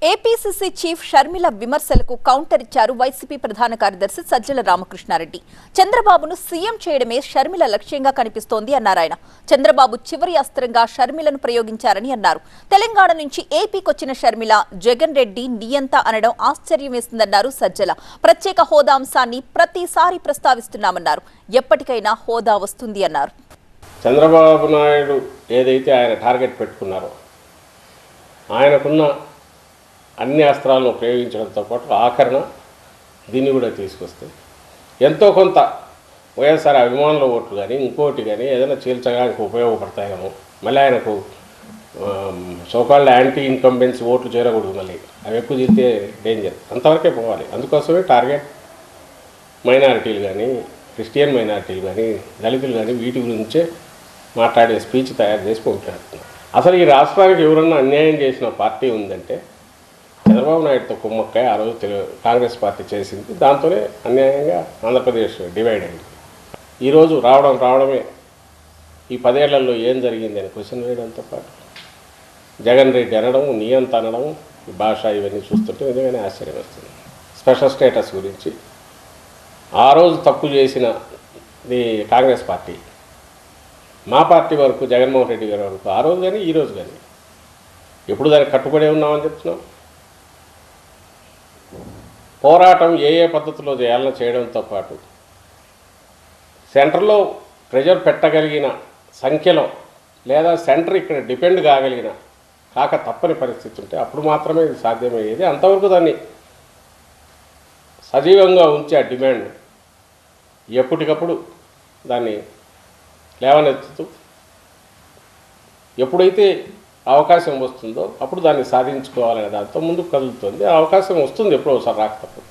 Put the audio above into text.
APCC chief Sharmila విమర్శలకు counter ఇచ్చారు YCP ప్రధాన కార్యదర్శి సజ్జల రామకృష్ణారెడ్డి. చంద్రబాబును సీఎం చేయడమే షర్మిల లక్ష్యంగా కనిపిస్తోంది అన్నారు ఆయన. చంద్రబాబు చివరి అస్త్రంగా షర్మిలను ప్రయోగించారని అన్నారు. తెలంగాణ నుంచి ఏపీకొచ్చిన షర్మిల జగన్ రెడ్డి నియంత అనడం ఆశ్చర్యం వేస్తుందన్నారు సజ్జల. ప్రత్యేక హోదా అంశాన్ని ప్రతిసారి ప్రస్తావిస్తున్నామన్నారు. ఎప్పటికైనా హోదా వస్తుంది అన్నారు. చంద్రబాబు నాయుడు ఏదైతే ఆయన టార్గెట్ పెట్టుకున్నారో ఆయనకున్న అన్ని అస్త్రాలను ప్రయోగించడంతో పాటు ఆఖరణ దీన్ని కూడా తీసుకొస్తే ఎంతో కొంత వైఎస్ఆర్ అభిమానుల ఓట్లు కానీ ఇంకోటి కానీ ఏదైనా చీల్చడానికి ఉపయోగపడతాయేమో. మళ్ళీ ఆయనకు సోకాల్డ్ యాంటీ ఇన్కంబెన్సీ ఓట్లు చేరకూడదు, మళ్ళీ అవి ఎక్కువ చీల్తే డేంజర్, అంతవరకే పోవాలి. అందుకోసమే టార్గెట్ మైనారిటీలు కానీ క్రిస్టియన్ మైనారిటీలు కానీ దళితులు కానీ వీటి గురించే మాట్లాడే స్పీచ్ తయారు చేసి పంపిస్తున్నారు. అసలు ఈ రాష్ట్రానికి ఎవరన్నా అన్యాయం చేసిన పార్టీ ఉందంటే చంద్రబాబు నాయుడుతో కుమ్మక్కాయ ఆ రోజు కాంగ్రెస్ పార్టీ చేసింది. దాంతోనే అన్యాయంగా ఆంధ్రప్రదేశ్ డివైడ్ అయింది. ఈరోజు రావడమే ఈ 10 ఏళ్లలో ఏం జరిగింది అని క్వశ్చన్ వేయడంతో పాటు జగన్ రెడ్డి అనడం, నియంత అనడం, భాష ఇవన్నీ చూస్తుంటే నిజంగానే ఆశ్చర్యం వస్తుంది. స్పెషల్ స్టేటస్ గురించి ఆ రోజు తప్పు చేసినది కాంగ్రెస్ పార్టీ, మా పార్టీ వరకు జగన్మోహన్ రెడ్డి గారి వరకు ఆ రోజు కానీ ఈ రోజు కానీ ఎప్పుడు దానికి కట్టుబడి ఉన్నామని చెప్తున్నాం. పోరాటం ఏ పద్ధతిలో చేయాలని చేయడంతో పాటు సెంటర్లో ప్రెజర్ పెట్టగలిగిన సంఖ్యలో లేదా సెంటర్ ఇక్కడ డిపెండ్ కాక తప్పని పరిస్థితి ఉంటే అప్పుడు మాత్రమే ఇది సాధ్యమయ్యేది. అంతవరకు దాన్ని సజీవంగా ఉంచి ఆ డిమాండ్ ఎప్పటికప్పుడు దాన్ని లేవనెత్తుతూ ఎప్పుడైతే అవకాశం వస్తుందో అప్పుడు దాన్ని సాధించుకోవాలనే దాంతో ముందుకు కదులుతుంది. ఆ అవకాశం వస్తుంది, ఎప్పుడో ఒకసారి రాక తప్పదు.